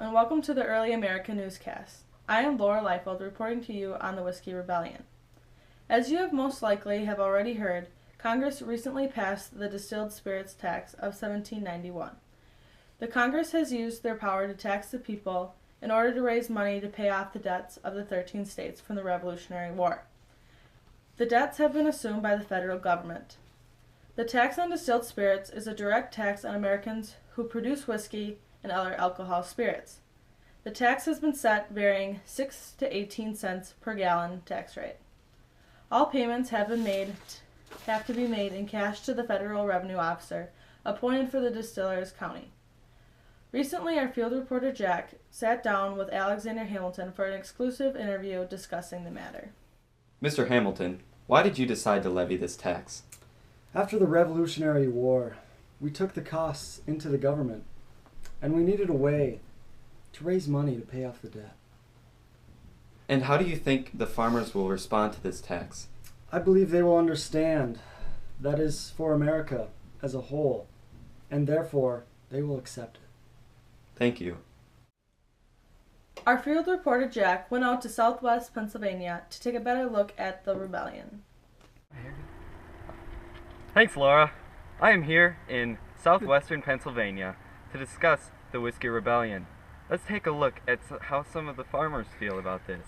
and welcome to the Early American Newscast. I am Laura Liefeld reporting to you on the Whiskey Rebellion. As you have most likely have already heard, Congress recently passed the Distilled Spirits Tax of 1791. The Congress has used their power to tax the people in order to raise money to pay off the debts of the 13 states from the Revolutionary War. The debts have been assumed by the federal government. The tax on distilled spirits is a direct tax on Americans who produce whiskey and other alcohol spirits. The tax has been set varying 6 to 18 cents per gallon tax rate. All payments have to be made in cash to the federal revenue officer appointed for the distiller's county. Recently, our field reporter Jack sat down with Alexander Hamilton for an exclusive interview discussing the matter. Mr. Hamilton, why did you decide to levy this tax? After the Revolutionary War, we took the costs into the government, and we needed a way to raise money to pay off the debt. And how do you think the farmers will respond to this tax? I believe they will understand that is for America as a whole, and therefore they will accept it. Thank you. Our field reporter Jack went out to southwest Pennsylvania to take a better look at the rebellion. Thanks, Laura. I am here in southwestern Pennsylvania to discuss the Whiskey Rebellion. Let's take a look at how some of the farmers feel about this.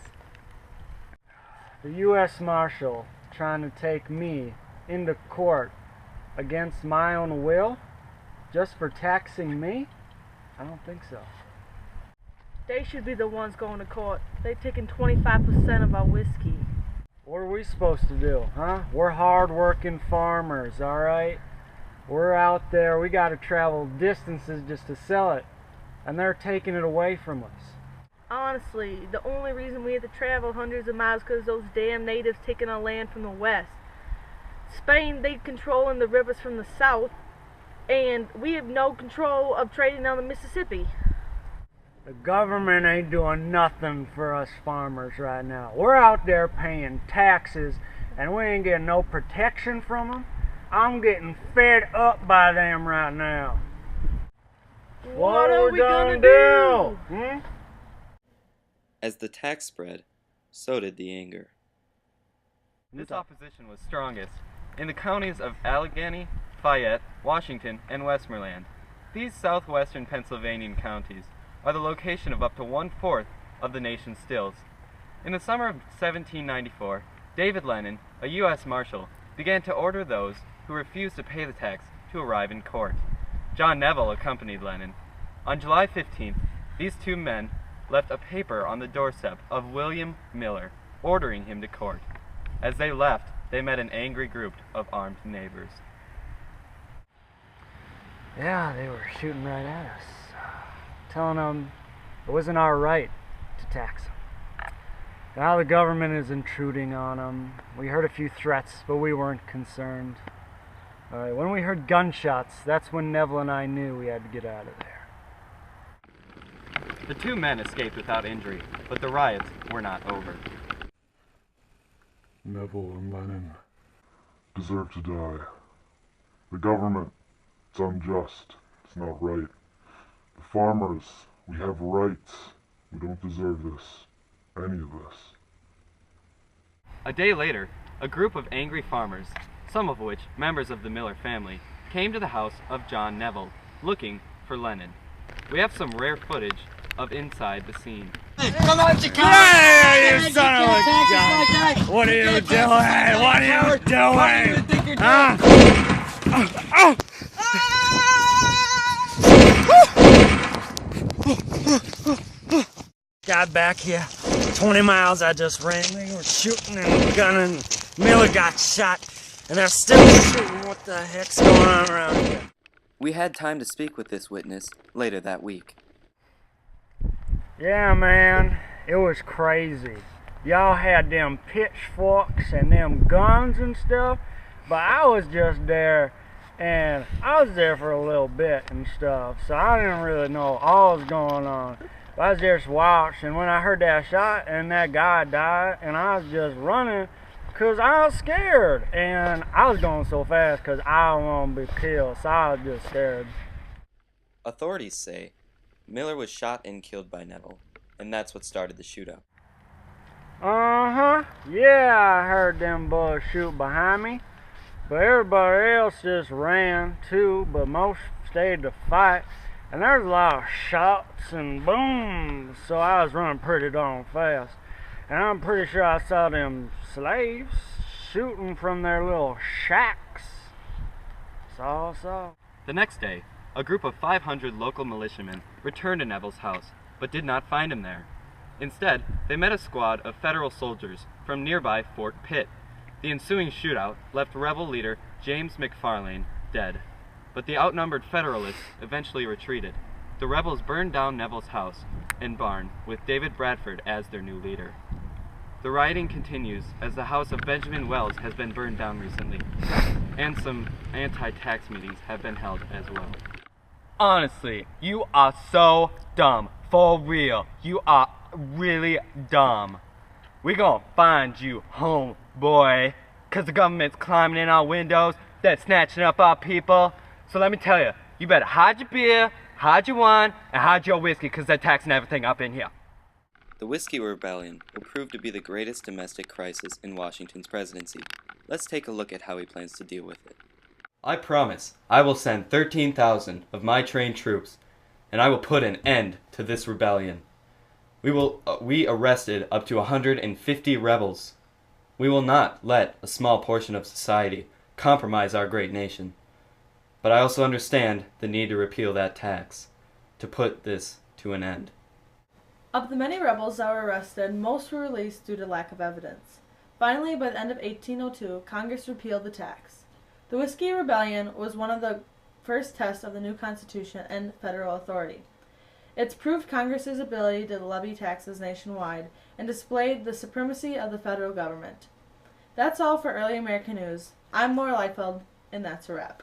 The U.S. Marshal trying to take me into court against my own will just for taxing me? I don't think so. They should be the ones going to court. They've taken 25% of our whiskey. What are we supposed to do, huh? We're hard-working farmers, all right? We're out there, we got to travel distances just to sell it, and they're taking it away from us. Honestly, the only reason we had to travel hundreds of miles because those damn natives taking our land from the west. Spain, they controlling the rivers from the south, and we have no control of trading down the Mississippi. The government ain't doing nothing for us farmers right now. We're out there paying taxes, and we ain't getting no protection from them. I'm getting fed up by them right now. What are we gonna do? As the tax spread, so did the anger. This opposition was strongest in the counties of Allegheny, Fayette, Washington, and Westmoreland. These southwestern Pennsylvanian counties are the location of up to 1/4 of the nation's stills. In the summer of 1794, David Lenin, a U.S. Marshal, began to order those who refused to pay the tax to arrive in court. John Neville accompanied Lenin. On July 15th, these two men left a paper on the doorstep of William Miller, ordering him to court. As they left, they met an angry group of armed neighbors. Yeah, they were shooting right at us, telling them it wasn't our right to tax them. Now the government is intruding on them. We heard a few threats, but we weren't concerned. All right, when we heard gunshots, that's when Neville and I knew we had to get out of there. The two men escaped without injury, but the riots were not over. Neville and Lenin deserve to die. The government, it's unjust. It's not right. The farmers, we have rights. We don't deserve this. Any of this. A day later, a group of angry farmers, some of which members of the Miller family, came to the house of John Neville, looking for Lenin. We have some rare footage of inside the scene. Come on, you you son of a gun! What are you doing? What are you doing? Huh? Got back here, 20 miles I just ran. They were shooting and gunning. Miller got shot, and they're still shooting. What the heck's going on around here? We had time to speak with this witness later that week. Yeah, man, it was crazy. Y'all had them pitchforks and them guns and stuff, but I was just there, and I was there for a little bit and stuff, so I didn't really know all was going on. But I was just watching when I heard that shot and that guy died, and I was just running because I was scared, and I was going so fast because I don't want to be killed, so I was just scared. Authorities say Miller was shot and killed by Neville, and that's what started the shootout. Uh-huh. Yeah, I heard them boys shoot behind me. But everybody else just ran too, but most stayed to fight. And there's a lot of shots and booms, so I was running pretty darn fast. And I'm pretty sure I saw them slaves shooting from their little shacks. So. The next day, a group of 500 local militiamen returned to Neville's house, but did not find him there. Instead, they met a squad of federal soldiers from nearby Fort Pitt. The ensuing shootout left rebel leader James McFarlane dead, but the outnumbered Federalists eventually retreated. The rebels burned down Neville's house and barn, with David Bradford as their new leader. The rioting continues as the house of Benjamin Wells has been burned down recently, and some anti-tax meetings have been held as well. Honestly, you are so dumb. For real, you are really dumb. We gonna find you, homeboy, cause the government's climbing in our windows, they're snatching up our people. So let me tell you, you better hide your beer, hide your wine, and hide your whiskey, cause they're taxing everything up in here. The Whiskey Rebellion will prove to be the greatest domestic crisis in Washington's presidency. Let's take a look at how he plans to deal with it. I promise I will send 13,000 of my trained troops, and I will put an end to this rebellion. We arrested up to 150 rebels. We will not let a small portion of society compromise our great nation. But I also understand the need to repeal that tax, to put this to an end. Of the many rebels that were arrested, most were released due to lack of evidence. Finally, by the end of 1802, Congress repealed the tax. The Whiskey Rebellion was one of the first tests of the new Constitution and federal authority. It's proved Congress's ability to levy taxes nationwide and displayed the supremacy of the federal government. That's all for Early American News. I'm Laura Liefeld, and that's a wrap.